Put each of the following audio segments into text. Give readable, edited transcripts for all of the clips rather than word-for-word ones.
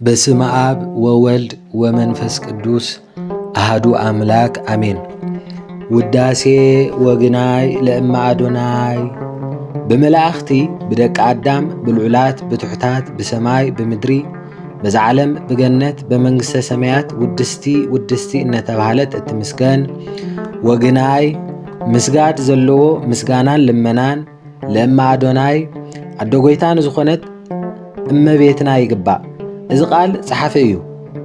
በስመ አብ ወወልድ ወመንፈስ ቅዱስ አሐዱ አምላክ አሜን። ውዳሴ ወግናይ ለእመ አዶናይ በመላእኽቲ ብደቂ አዳም ብልዑላት ብትሑታት ብሰማይ ብምድሪ በዛዓለም ብገነት በመንግሥተ ሰማያት ውድስቲ እነተባህለት እትምስገን ወግናይ ምስጋድ ዘለዎ ምስጋናን ልመናን ለእመ አዶናይ አዶ ጎይታን ዝኾነት እመቤትና ይግባእ። እዚ ቃል ጸሓፊ እዩ፣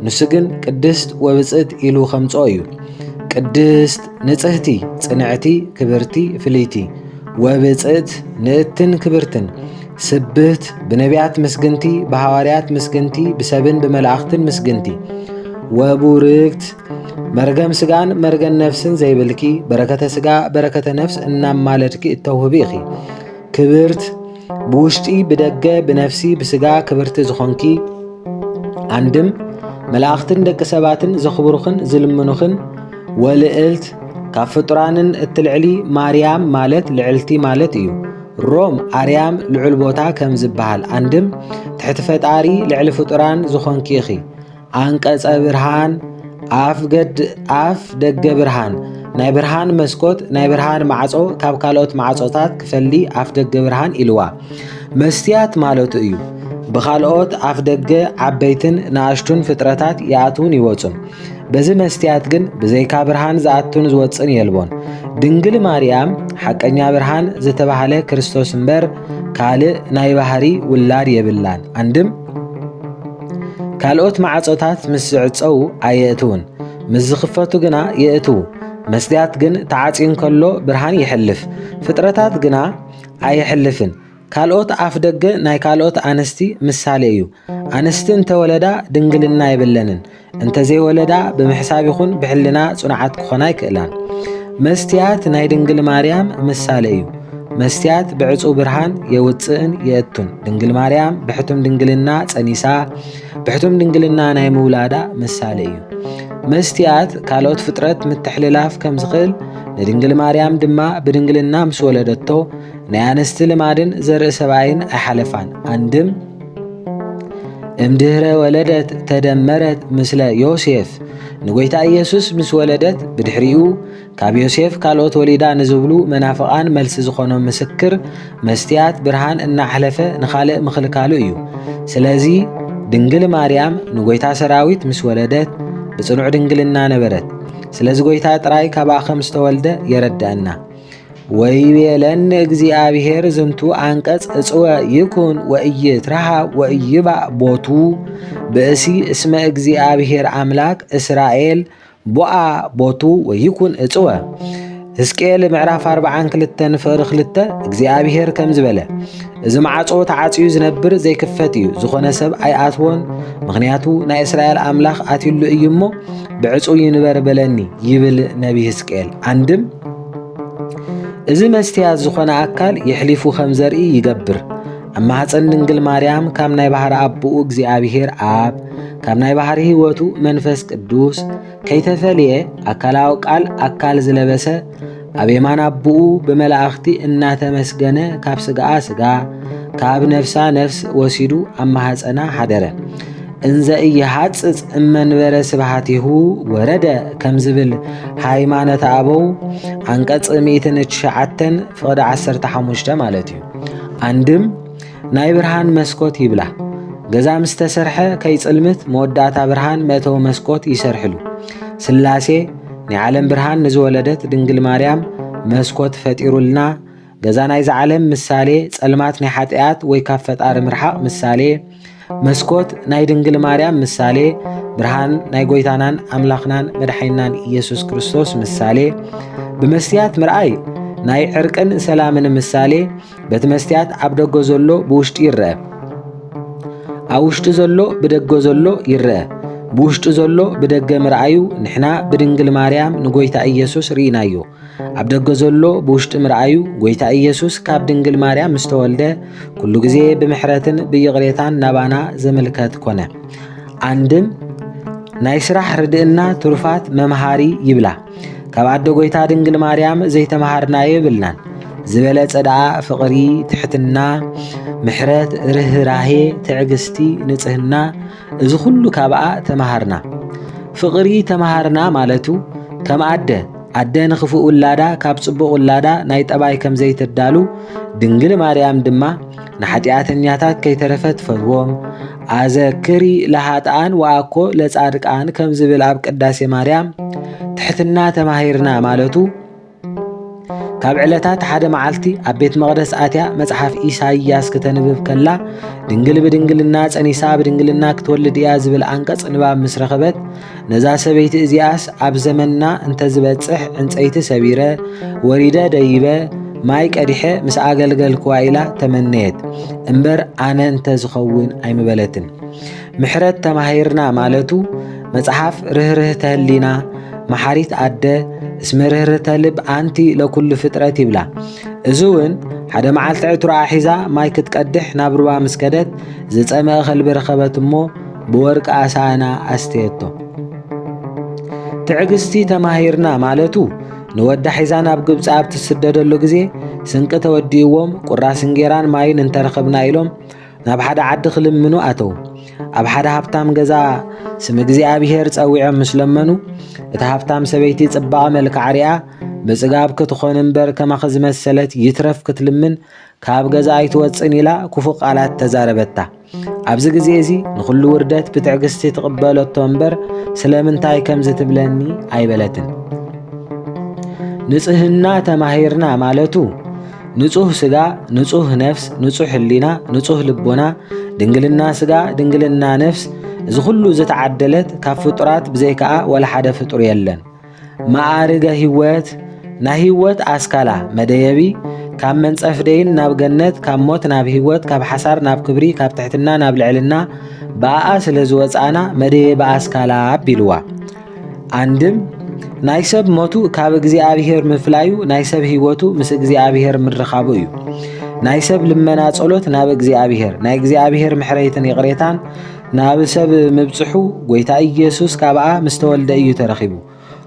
ንሱ ግን ቅድስት ወብፅዕት ኢሉ ኸምጾ እዩ። ቅድስት ንጽህቲ ጽንዕቲ ክብርቲ ፍልይቲ ወብፅዕት ንእትን ክብርትን ስብህት ብነቢያት ምስግንቲ ብሃዋርያት ምስግንቲ ብሰብን ብመላእኽትን ምስግንቲ ወቡርክት መርገም ስጋን መርገም ነፍስን ዘይብልኪ በረከተ ስጋ በረከተ ነፍስ እናማለድኪ እተውህቢ ኢኺ ክብርት ብውሽጢ ብደገ ብነፍሲ ብስጋ ክብርቲ ዝኾንኪ አንድም መላእኽትን ደቂ ሰባትን ዘኽብሩኽን ዝልምኑኽን ወልዕልት ካብ ፍጡራንን እትልዕሊ ማርያም ማለት ልዕልቲ ማለት እዩ። ሮም አርያም ልዑል ቦታ ከም ዝበሃል አንድም ትሕቲ ፈጣሪ ልዕሊ ፍጡራን ዝኾንኪ ኢኺ አንቀጸ ብርሃን አፍ ደገ ብርሃን ናይ ብርሃን መስኮት ናይ ብርሃን ማዕጾ ካብ ካልኦት ማዕጾታት ክፈሊ አፍ ደገ ብርሃን ኢልዋ መስትያት ማለቱ እዩ። ብኻልኦት አፍ ደገ ዓበይትን ንኣሽቱን ፍጥረታት ይኣትውን ይወፁን፣ በዚ መስትያት ግን ብዘይካ ብርሃን ዝኣቱን ዝወፅን የልቦን። ድንግል ማርያም ሓቀኛ ብርሃን ዝተባሃለ ክርስቶስ እምበር ካልእ ናይ ባህሪ ውላድ የብላን። አንድም ካልኦት ማዕጾታት ምስ ዝዕፀው ኣየእትውን፣ ምስ ዝኽፈቱ ግና የእትው። መስትያት ግን ተዓፂን ከሎ ብርሃን ይሕልፍ፣ ፍጥረታት ግና ኣይሕልፍን። ካልኦት አፍ ደገ ናይ ካልኦት ኣንስቲ ምሳሌ እዩ። ኣንስቲ እንተወለዳ ድንግልና የብለንን፣ እንተዘይወለዳ ብምሕሳብ ይኹን ብሕልና ጽኑዓት ክኾና ይክእላን። መስትያት ናይ ድንግል ማርያም ምሳሌ እዩ። መስትያት ብዕፁ ብርሃን የውፅእን የእቱን። ድንግል ማርያም ብሕቱም ድንግልና ጸኒሳ ብሕቱም ድንግልና ናይ ምውላዳ ምሳሌ እዩ። መስትያት ካልኦት ፍጥረት ምትሕልላፍ ከም ዝኽእል ንድንግል ማርያም ድማ ብድንግልና ምስ ወለደቶ ናይ ኣንስቲ ልማድን ዘርኢ ሰብኣይን ኣይሓለፋን። አንድም እምድህረ ወለደት ተደመረት ምስለ ዮሴፍ ንጎይታ ኢየሱስ ምስ ወለደት ብድሕሪኡ ካብ ዮሴፍ ካልኦት ወሊዳ ንዝብሉ መናፍቃን መልሲ ዝኾኖም ምስክር መስትያት ብርሃን እናሕለፈ ንኻልእ ምኽልካሉ እዩ። ስለዚ ድንግል ማርያም ንጎይታ ሰራዊት ምስ ወለደት ብጽኑዕ ድንግልና ነበረት። ስለዚ ጎይታ ጥራይ ካብኣ ከም ዝተወልደ የረድአና። ወይቤለኒ እግዚአብሔር ዝንቱ አንቀጽ እጽወ ይኩን ወኢይትረሃብ ወኢይባእ ቦቱ ብእሲ እስመ እግዚአብሔር አምላክ እስራኤል ቦአ ቦቱ ወይኩን እጽወ። ሕዝቅኤል ምዕራፍ 42 ፍቅሪ 2 እግዚአብሔር ከም ዝበለ እዚ ማዕጾ ተዓጽዩ ዝነብር ዘይክፈት እዩ፣ ዝኾነ ሰብ ኣይኣትዎን፣ ምኽንያቱ ናይ እስራኤል አምላኽ ኣትሉ እዩ እሞ ብዕጹ ይንበር በለኒ ይብል ነቢ ሕዝቅኤል። አንድም እዚ መስትያት ዝኾነ ኣካል የሕሊፉ ከም ዘርኢ ይገብር። ኣብ ማኅፀን ድንግል ማርያም ካብ ናይ ባሕሪ ኣቦኡ እግዚአብሔር አብ ካብ ናይ ባሕሪ ሕይወቱ መንፈስ ቅዱስ ከይተፈልየ ኣካላዊ ቃል ኣካል ዝለበሰ ኣብ የማን ኣቦኡ ብመላእኽቲ እናተመስገነ ካብ ስጋኣ ስጋ ካብ ነፍሳ ነፍስ ወሲዱ ኣብ ማኅፀና ሓደረ። እንዘ ኢይሃጽጽ እመንበረ ስብሃቲሁ ወረደ ከም ዝብል ሃይማኖተ አበው አንቀጽ 109 ፍቅዲ 15 ማለት እዩ። አንድም ናይ ብርሃን መስኮት ይብላ ገዛ ምስ ተሰርሐ ከይጽልምት መወዳእታ ብርሃን መእተዊ መስኮት ይሰርሕሉ። ስላሴ ናይ ዓለም ብርሃን ንዝወለደት ድንግል ማርያም መስኮት ፈጢሩልና። ገዛ ናይ ዝዓለም ምሳሌ፣ ጸልማት ናይ ኃጢአት ወይ ካብ ፈጣሪ ምርሓቕ ምሳሌ፣ መስኮት ናይ ድንግል ማርያም ምሳሌ፣ ብርሃን ናይ ጎይታናን ኣምላኽናን መድሓይናን ኢየሱስ ክርስቶስ ምሳሌ። ብመስትያት ምርኣይ ናይ ዕርቅን ሰላምን ምሳሌ። በቲ መስትያት ኣብ ደጎ ዘሎ ብውሽጢ ይርአ፣ ኣብ ውሽጢ ዘሎ ብደጎ ዘሎ ይርአ። ብውሽጢ ዘሎ ብደገ ምርኣዩ ንሕና ብድንግል ማርያም ንጎይታ ኢየሱስ ርኢናዮ። ኣብ ደገ ዘሎ ብውሽጢ ምርኣዩ ጎይታ ኢየሱስ ካብ ድንግል ማርያም ምስ ተወልደ ኩሉ ግዜ ብምሕረትን ብይቕሬታን ናባና ዘመልከት ኮነ። አንድም ናይ ስራሕ ርድእና ትሩፋት መምሃሪ ይብላ። ካብ ኣዶ ጎይታ ድንግል ማርያም ዘይተመሃርናዮ ይብልናን። زبل صداء فقري تحتنا محرت رهراهي تعجستي نصهنا إذ كله كابا تمهرنا فقري تمهرنا مالتو كم عدى نخفو ولادا كاب صبو ولادا نايت أباي كم زيت الدالو دنجل مريم دما نحتيات النياتات كي ترفت فروم أذكري لهاتان وأكو لصادقان كم زبل أب قداسي مريم تحتنا تماهرنا مالتو كاب علتات حدا معلتي أبيت مقدس آتيا مصحف إيساياس كتنبب كلا دنجل بدنجل الناس أنيسا بدنجل الناس كتولد ياز بالأنقص نباب مسرخبت نزا سبيت إزياس أب زمننا انت زبت صح انت أيت سبيرة وريدة دايبة مايك أريحة مس أقلقل كوايلة تمنيت انبر أنا انت زخون أي مبلتن محرت تماهيرنا مالتو مصحف رهره تهلينا محاريت عدى اسم رهره لب أنتي لكل فترة تبلا إزون حدا معلت عترا حيزا مايك تقدح نابروا مسكدت زت أما أخل برخبت مو بورك أسانا أستيتو تعقستي تماهيرنا مالتو نود حيزانا بقبص عبت السدد اللوغزي سنك توديوهم قراس نجيران ماين انترخبنا إلهم ناب حدا عد خلم منو أتو أب حدا هبتام جزا سمجزي أبيهر تسوي مسلمنو اتهبتام سبيتي تصبع ملك عريعة بس جابك تخوننبر كما خزم السلت يترف كتلمن كاب جزا يتوصني لا كفوق على التزاربتا أبز جزيزي نخل وردت بتعقستي تقبل التنبر سلامن تاي كم زتبلني أي بلتن نصهنا تماهيرنا مالتو نصوه سجا نصوه نفس نصوه حلينا نصوه لبونا دنجلنا سجا دنجلنا نفس إذا كله زتعدلت كفطرات بزيكا ولا حدا فطر يلن معارج هوات نهوات أسكالا مديبي كم من صفدين ناب جنة كم موت ناب هوات كاب حسار ناب كبري كاب تحتنا ناب العلنا بقى سلزوات أنا مديب أسكالا بلوا عندم نايسب موتو كاب جزي أبيهر مفلايو نايسب هواتو مس جزي أبيهر من رخابيو نايسب لما ناتصلوت ناب جزي أبيهر ناي جزي أبيهر محريتن يقريتان ناب سب مبصحو قويتا إيسوس كابعا مستولد إيو ترخيبو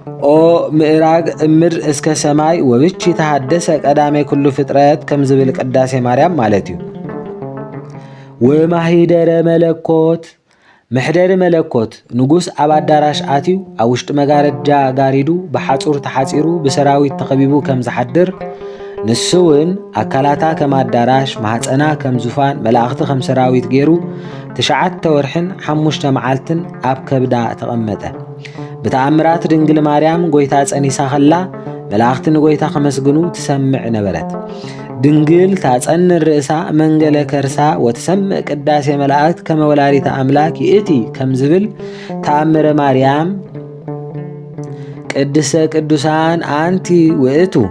أو مئراج أمر اسك سماي وبيتشي تحدثك أدامي كل فترات كم زبلك قداسي مريم مالتيو ومحيدر ملكوت محدر ملكوت نقوس أباد داراش آتيو أوشت مغارجا غاريدو بحاصور تحاصيرو بسراوي تقبيبو كم زحدر نسون أكالاتا كما داراش محاصنا كم زفان ملاغت خم سراويت غيرو تشعات تورحن حموشت معالتن أب كبدا تقمته بتعمرات دنجل مريم قويتا تصنيسا خلا ملاغتن قويتا خمسجنو تسمع نبرت دنجل تاصن الرئسا منجل كرسا وتسمع قداسي ملاأت كما ولاريت أملاك يأتي كم زبل تعمر مريم قدسة قدسان أنتي وإتو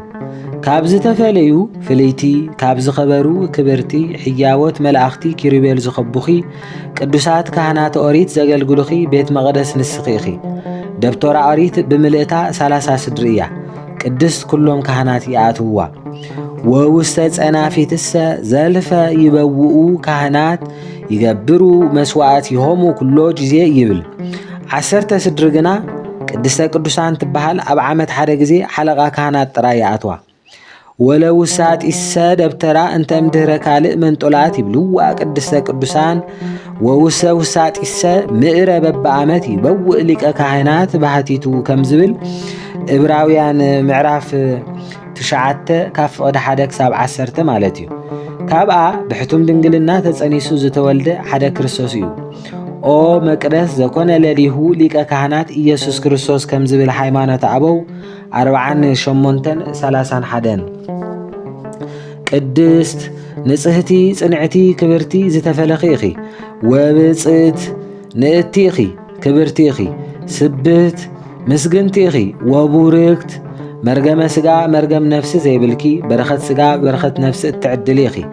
كابز تفليو فليتي كابز خبرو كبرتي حياوت ملاأختي كيربيل زخبوخي قدسات كهنات أوريت زغل قلوخي بيت مقدس نسخيخي دبتور أوريت بملئتا 3 سدرية قدست كلهم كهنات يأتوا ووستت أنا في تسا زلفة يبوؤوا كهنات يقبروا مسوعات يهموا كله جزي يبل 10 سدرقنا قدست قدسان تبهال أب عامت حدا جزي حلقة كهنات تراياتوا ولو سات إسا دبترا أنت مدهر كالئ من طلعات يبلوا قدست قدسان ووسات إسا مئر ببعامت يبوء لك كهنات بحتيتو كم زبل إبراويان معراف تشعت كاف قد حدك 7 مالتيو كابا بحتم دنجلنا تتصنيسو زتولد حدا كريستوسيو أو مقدس زكون لليهو ليك كهنات إيسوس كريستوس كم زبل حيمانة أبو 4 حدن قدست نصهتي صنعتي كبرتي زتفلخيخي وبصت نأتيخي كبرتيخي سبت مسجنتيخي وبوركت مرجم سجا مرجم نفس زي بلكي برخت سجا برخت نفس التعدليخي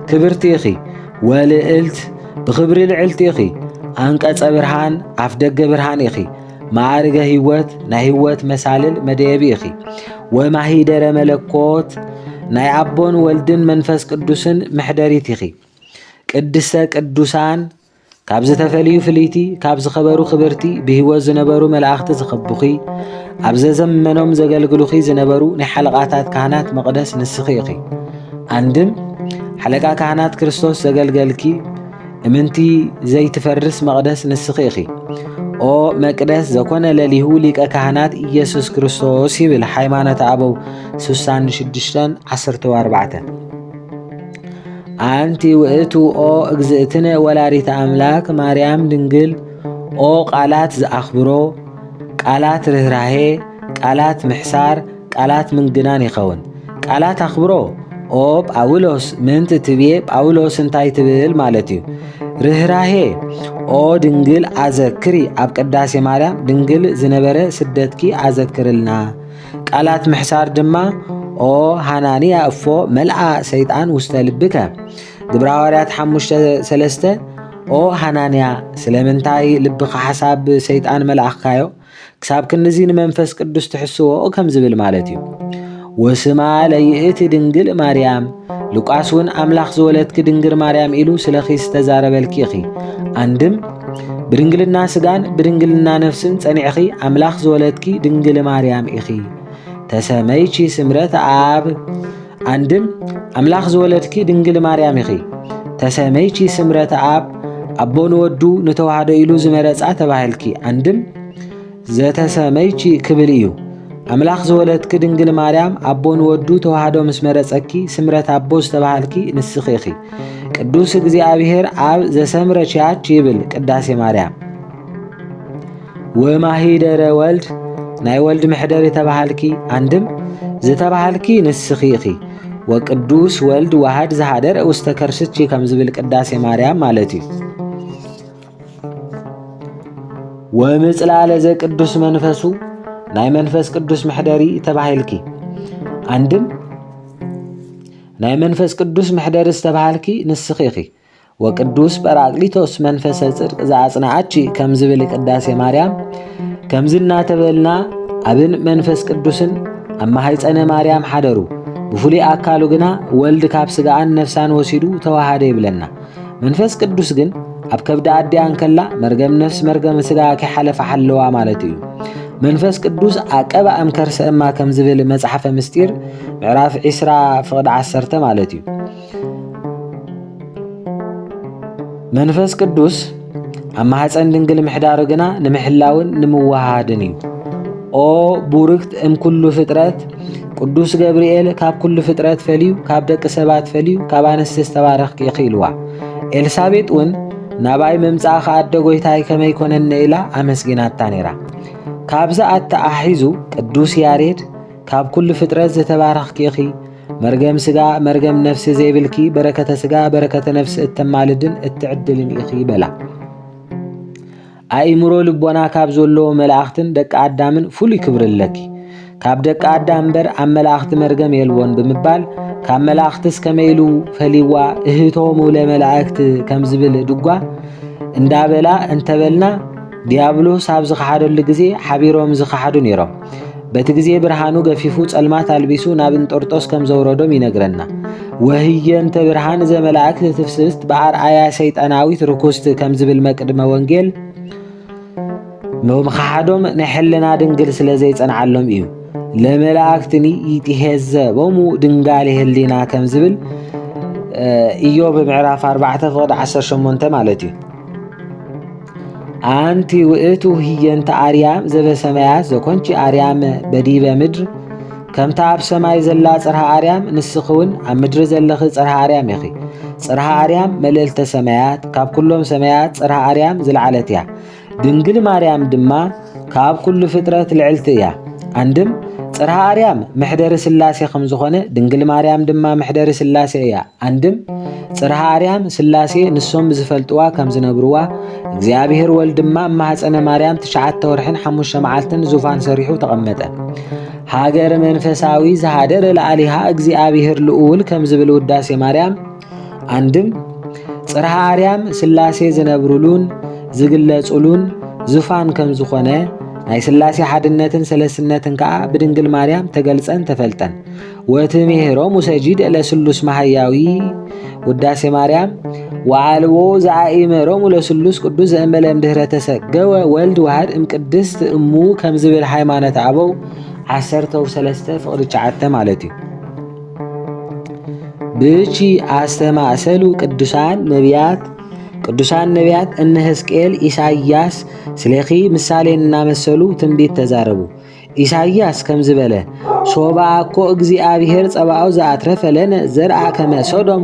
كبرتيخي ولقلت بخبري العلتيخي أنقص برهان عفدق برهانيخي معارج هيوت نهيوت مسالل مديبيخي وما هيدر ملكوت نايعبون ولدن منفس قدوسن محدريتيخي قدسة قدوسان كابز تفليو فليتي كابز خبرو خبرتي بهيوت زنبرو ملاأخت زخبوخي ኣብዘ ዘመኖም ዘገልግሉኺ ዝነበሩ ናይ ሓለቓታት ካህናት መቕደስ ንስኺ ኢኺ። አንድም ሓለቃ ካህናት ክርስቶስ ዘገልገልኪ እምንቲ ዘይትፈርስ መቕደስ ንስኺ ኢኺ። ኦ መቅደስ ዘኮነ ለሊሁ ሊቀ ካህናት ኢየሱስ ክርስቶስ ይብል ሃይማኖተ አበው 66:14 አንቲ ውእቱ ኦ እግዝእትነ ወላዲተ አምላክ ማርያም ድንግል ኦ ቃላት ዘአኽብሮ ቃላት ርህራሄ ቃላት ምሕሳር ቃላት ምንግናን ይኸውን። ቃላት አኽብሮ ኦ ጳውሎስ ምንት ትብዬ ጳውሎስ እንታይ ትብል ማለት እዩ። ርህራሄ ኦ ድንግል አዘክሪ ኣብ ቅዳሴ ማርያም ድንግል ዝነበረ ስደትኪ አዘክርልና። ቃላት ምሕሳር ድማ ኦ ሃናንያ እፎ መልአ ሰይጣን ውስተ ልብከ ግብረ ሐዋርያት 5:3 ኦ ሃናንያ ስለምንታይ ልብኻ ሓሳብ ሰይጣን መልአኽካዮ ክሳብ ክንዚ ንመንፈስ ቅዱስ ትሕስዎ ከም ዝብል ማለት እዩ። ወስማ ለይእቲ ድንግል ማርያም ሉቃስ እውን አምላኽ ዝወለድኪ ድንግል ማርያም ኢሉ ስለኺ ዝተዛረበልኪ ኢኺ። አንድም ብድንግልና ስጋን ብድንግልና ነፍስን ጸኒዕኺ አምላኽ ዝወለድኪ ድንግል ማርያም ኢኺ። ተሰመይቺ ስምረት አብ አንድም አምላኽ ዝወለድኪ ድንግል ማርያም ኢኺ። ተሰመይቺ ስምረት አብ አቦ ንወዱ ንተዋህዶ ኢሉ ዝመረጻ ተባህልኪ። አንድም ዘተሰመይቺ ክብል እዩ አምላኽ ዝወለድኪ ድንግል ማርያም አቦ ንወዱ ተዋህዶ ምስ መረጸኪ ስምረት አቦ ዝተባህልኪ ንስኺ ኢኺ። ቅዱስ እግዚአብሔር አብ ዘሰምረችያች ይብል ቅዳሴ ማርያም። ወማሂደረ ወልድ ናይ ወልድ ምሕደር ተባህልኪ። አንድም ዝተባህልኪ ንስኺ ኢኺ። ወቅዱስ ወልድ ዋሃድ ዝሃደረ ውስተ ከርስቺ ከም ዝብል ቅዳሴ ማርያም ማለት እዩ። ወምጽላለ ዘቅዱስ መንፈሱ ናይ መንፈስ ቅዱስ ምሕደሪ ተባሂልኪ። አንድም ናይ መንፈስ ቅዱስ ምሕደሪ ዝተባህልኪ ንስኺ ኢኺ። ወቅዱስ ጰራቅሊጦስ መንፈሰ ጽድቅ ዘአጽንዓቺ ከም ዝብል ቅዳሴ ማርያም ከምዚ እናተበልና አብን መንፈስ ቅዱስን ኣብ ማህፀነ ማርያም ሓደሩ። ብፍሉይ ኣካሉ ግና ወልድ ካብ ስጋኣን ነፍሳን ወሲዱ ተዋሃደ ይብለና። መንፈስ ቅዱስ ግን ኣብ ከብዲ ኣዲያን ከላ መርገም ነፍስ መርገም ስጋ ከሓለፈ ሓለዋ ማለት እዩ። መንፈስ ቅዱስ አቀባ እምከርሰ እማ ከም ዝብል መጽሓፈ ምስጢር ምዕራፍ 20:10 ማለት እዩ። መንፈስ ቅዱስ ኣብ ማህፀን ድንግል ምሕዳሩ ግና ንምሕላውን ንምዋሃድን እዩ። ኦ ቡርክት እምኩሉ ፍጥረት ቅዱስ ገብርኤል ካብ ኩሉ ፍጥረት ፈልዩ ካብ ደቂ ሰባት ፈልዩ ካብ ኣንስቲ ዝተባረኽኪ ኢኺ ኢልዋ። ኤልሳቤጥ እውን ናባይ ምምጻእኻ ኣደ ጎይታይ ከመይ ኮነኒ ኢላ ኣመስጊናታ ነይራ። ካብዛ ኣተኣሒዙ ቅዱስ ያሬድ ካብ ኩሉ ፍጥረት ዝተባረኽኪ ኢኺ መርገም ስጋ መርገም ነፍሲ ዘይብልኪ በረከተ ስጋ በረከተ ነፍሲ እተማልድን እትዕድልን ኢኺ በላ። ኣእምሮ ልቦና ካብ ዘለዎ መላእኽትን ደቂ ኣዳምን ፍሉይ ክብሪ ኣለኪ። ካብ ደቂ ኣዳም እምበር ኣብ መላእኽቲ መርገም የልዎን ብምባል ካብ መላእኽትስ ከመይ ኢሉ ፈሊዋ እህቶሙ ለመላእክት ከም ዝብል ድጓ እንዳበላ እንተበልና ዲያብሎስ ኣብ ዝኸሓደሉ ግዜ ሓቢሮም ዝኸሓዱ ነይሮም። በቲ ግዜ ብርሃኑ ገፊፉ ጸልማት ኣልቢሱ ናብ እንጦርጦስ ከም ዘውረዶም ይነግረና። ወህየንተ ብርሃን ዘመላእክት ትፍስስት በአርአያ ሰይጣናዊት ርኩስት ከም ዝብል መቅድመ ወንጌል ምኽሓዶም ናይ ሕልና ድንግል ስለ ዘይጸንዓሎም እዩ። ለመላእክትኒ ይትሄዘቦሙ ድንጋሌ ህሊና ከም ዝብል ኢዮብ ምዕራፍ 4:18 ማለት እዩ። አንቲ ውእቱ ህየንተ አርያም ዘበሰማያት ዘኮንቺ አርያም በዲበ ምድር ከምታ ኣብ ሰማይ ዘላ ጽርሐ አርያም ንስኽውን ኣብ ምድሪ ዘለኺ ጽርሐ አርያም ኢኺ። ጽርሐ አርያም መልእልተ ሰማያት ካብ ኩሎም ሰማያት ጽርሐ አርያም ዝለዓለት እያ። ድንግል ማርያም ድማ ካብ ኩሉ ፍጥረት ልዕልቲ እያ። አንድም ጽርሐ አርያም ምሕደሪ ስላሴ ከም ዝኾነ ድንግል ማርያም ድማ ምሕደሪ ስላሴ እያ። አንድም ጽርሐ አርያም ስላሴ ንሶም ዝፈልጥዋ ከም ዝነብርዋ እግዚአብሔር ወልድ ድማ ማህፀነ ማርያም 9 ወርሕን 5 መዓልትን ዙፋን ሰሪሑ ተቐመጠ። ሃገር መንፈሳዊ ዝሃደረ ለዓሊሃ እግዚአብሔር ልዑል ከም ዝብል ውዳሴ ማርያም። አንድም ጽርሐ አርያም ስላሴ ዝነብሩሉን ዝግለጹሉን ዙፋን ከም ዝኾነ ናይ ስላሴ ሓድነትን ሰለስነትን ከዓ ብድንግል ማርያም ተገልጸን ተፈልጠን ወትምህሮሙ ሰጂድ ለስሉስ ማህያዊ ውዳሴ ማርያም ወዓልቦ ዘአኢመሮሙ ለስሉስ ቅዱስ ዘእንበለ እምድኅረ ተሰገወ ወልድ ዋህድ እምቅድስት እሙ ከም ዝብል ሃይማኖት አበው 13 ፍቅዲ 9 ማለት እዩ። ብቺ አስተማሰሉ ቅዱሳን ነቢያት እነ ሕዝቅኤል ኢሳይያስ ስለኺ ምሳሌ እናመሰሉ ትንቢት ተዛረቡ። ኢሳይያስ ከም ዝበለ ሶባ እኮ እግዚአብሔር ጸባኦት ዘአትረፈ ለነ ዘርአ ከመ ሶዶም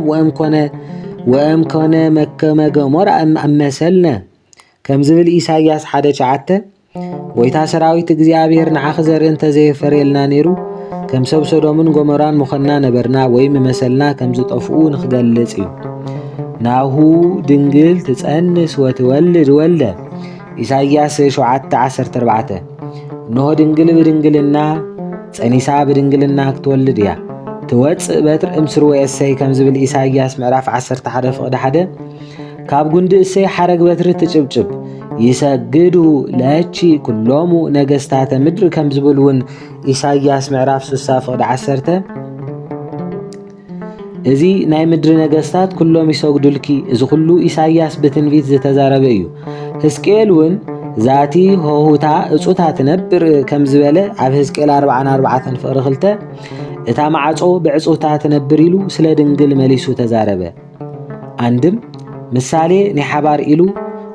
ወእምኮነ መከመ ገሞራ እመሰልነ ከም ዝብል ኢሳይያስ 1:9 ጎይታ ሰራዊት እግዚአብሔር ንዓኽ ዘርኢ እንተዘይፈርየልና ነይሩ ከም ሰብ ሶዶምን ጎሞራን ምኾንና ነበርና ወይም መሰልና ከም ዝጠፍኡ ንኽገልጽ እዩ። ናሁ ድንግል ትጸንስ ወትወልድ ወልደ ኢሳይያስ 7:14 እንሆ ድንግል ብድንግልና ጸኒሳ ብድንግልና ክትወልድ እያ ትወፅእ በትር እምስርወ እሰይ ከም ዝብል ኢሳይያስ ምዕራፍ 11 ፍቅዲ 1 ካብ ጉንዲ እሰይ ሓረግ በትሪ ትጭብጭብ ይሰግዱ ለቺ ኩሎሙ ነገስታተ ምድሪ ከም ዝብል እውን ኢሳይያስ ምዕራፍ 60 ፍቅዲ 10 እዚ ናይ ምድሪ ነገስታት ኩሎም ይሰግዱልኪ እዚ ኩሉ ኢሳይያስ ብትንቢት ዝተዛረበ እዩ። ሕዝቅኤል እውን ዛቲ ሆሁታ እጹታ ትነብር ከም ዝበለ ኣብ ሕዝቅኤል 44 ፍቅሪ 2 እታ ማዕጾ ብዕጹታ ትነብር ኢሉ ስለ ድንግል መሊሱ ተዛረበ። አንድም ምሳሌ ንሓባር ኢሉ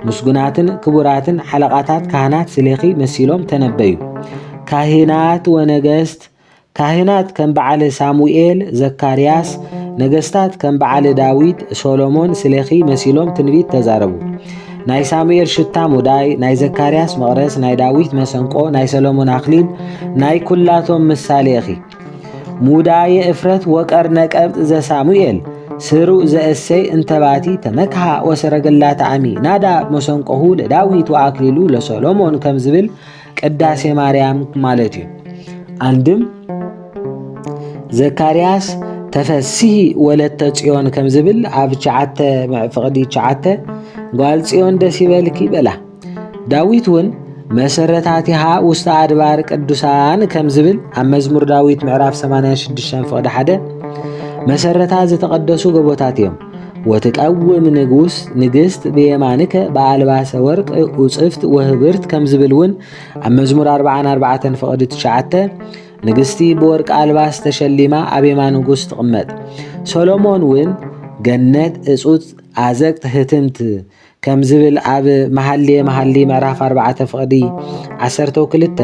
ምስጉናትን ክቡራትን ሓለቃታት ካህናት ስለኺ መሲሎም ተነበዩ። ካህናት ወነገስት ካህናት ከም በዓል ሳሙኤል ዘካርያስ ነገስታት ከም በዓል ዳዊት ሶሎሞን ስለኺ መሲሎም ትንቢት ተዛረቡ። ናይ ሳሙኤል ሽታ ሙዳይ ናይ ዘካርያስ መቕረስ ናይ ዳዊት መሰንቆ ናይ ሰሎሞን አክሊል ናይ ኩላቶም ምሳሌ እኺ ሙዳየ እፍረት ወቀርነ ቀብጥ ዘሳሙኤል ስሩዕ ዘእሰይ እንተባቲ ተመክሃ ወሰረገላ ተዓሚ ናዳ መሰንቆሁ ለዳዊት ወአክሊሉ ለሰሎሞን ከም ዝብል ቅዳሴ ማርያም ማለት እዩ። አንድም ዘካርያስ ተፈሲሂ ወለተ ጽዮን ከም ዝብል ኣብ 9:9 ጓል ጽዮን ደስ ይበልኪ በላ። ዳዊት እውን መሰረታቲሃ ውስተ አድባር ቅዱሳን ከም ዝብል ኣብ መዝሙር ዳዊት ምዕራፍ 86 ፍቅዲ 1 መሰረታ ዝተቀደሱ ገቦታት እዮም። ወትቀውም ንግስት ብየማንከ በአልባሰ ወርቅ ውጽፍት ወህብርት ከም ዝብል እውን ኣብ መዝሙር 44 ፍቅዲ 9 ንግስቲ ብወርቅ አልባስ ተሸሊማ ኣብ የማን ንጉስ ትቕመጥ። ሰሎሞን እውን ገነት እጹት ኣዘቅት ህትምት ከም ዝብል ኣብ መሃልየ ምዕራፍ 4 ፍቅዲ 12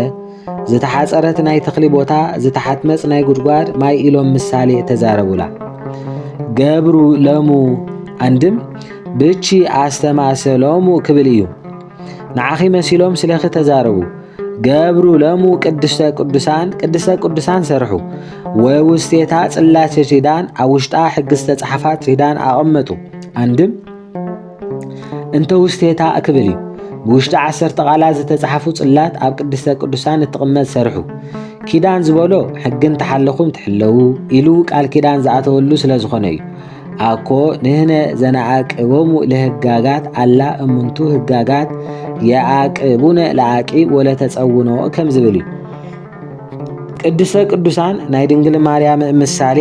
ዝተሓፀረት ናይ ተኽሊ ቦታ ዝተሓትመፅ ናይ ጉድጓድ ማይ ኢሎም ምሳሌ ተዛረቡላ። ገብሩ ለሙ አንድም ብቺ አስተማሰሎሙ ክብል እዩ። ንዓኺ መሲሎም ስለኺ ተዛረቡ። ገብሩ ለሙ ቅድስተ ቅዱሳን ሰርሑ ወውስቴታ ጽላተ ኪዳን ኣብ ውሽጣ ሕግስተ ጸሓፋት ኪዳን ኣቐመጡ። አንድም እንተ ውስቴታ ክብል እዩ። ብውሽጢ 10 ቃላት ዝተጻሕፉ ጽላት ኣብ ቅድስተ ቅዱሳን እትቕመጥ ሰርሑ። ኪዳን ዝበሎ ሕግን ተሓለኹም ትሕለዉ ኢሉ ቃል ኪዳን ዝኣተወሉ ስለ ዝኾነ እዩ። አኮ ንህነ ዘነዓቅቦሙ ለህጋጋት አላ እሙንቱ ህጋጋት የዓቅቡነ ለዓቂብ ወለተጸውኖ ከም ዝብል እዩ። ቅድስተ ቅዱሳን ናይ ድንግል ማርያም ምሳሌ፣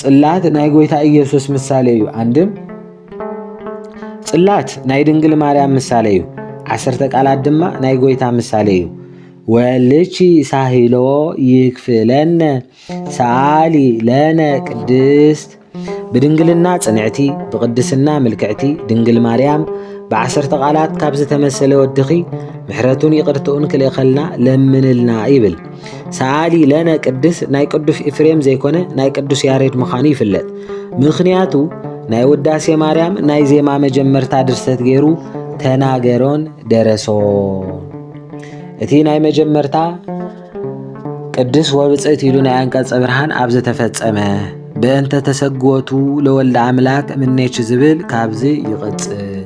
ጽላት ናይ ጎይታ ኢየሱስ ምሳሌ እዩ። አንድም ጽላት ናይ ድንግል ማርያም ምሳሌ እዩ። 10 ቃላት ድማ ናይ ጎይታ ምሳሌ እዩ። ወልቺ ሳሂሎ ይክፍለነ ሰአሊ ለነ ቅድስት ብድንግልና ጽንዕቲ ብቅድስና ምልክዕቲ ድንግል ማርያም ብ10 ቃላት ካብ ዝተመሰለ ወድኺ ምሕረቱን ይቅርትኡን ክልእኸልና ለምንልና ይብል። ሰአሊ ለነ ቅድስ ናይ ቅዱስ ኤፍሬም ዘይኮነ ናይ ቅዱስ ያሬድ ምዃኑ ይፍለጥ። ምክንያቱ ናይ ውዳሴ ማርያም ናይ ዜማ መጀመርታ ድርሰት ገይሩ ተናገሮን ደረሶ። እቲ ናይ መጀመርታ ቅዱስ ወብጽእት ኢሉ ናይ አንቀጸ ብርሃን ኣብ ዝተፈጸመ በእንተ ተሰግወቱ ለወልደ አምላክ እምኔች ዝብል ካብዚ ይቕጽል።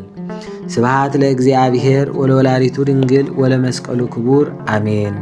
ስብሃት ለእግዚአብሔር ወለወላዲቱ ድንግል ወለመስቀሉ ክቡር አሜን።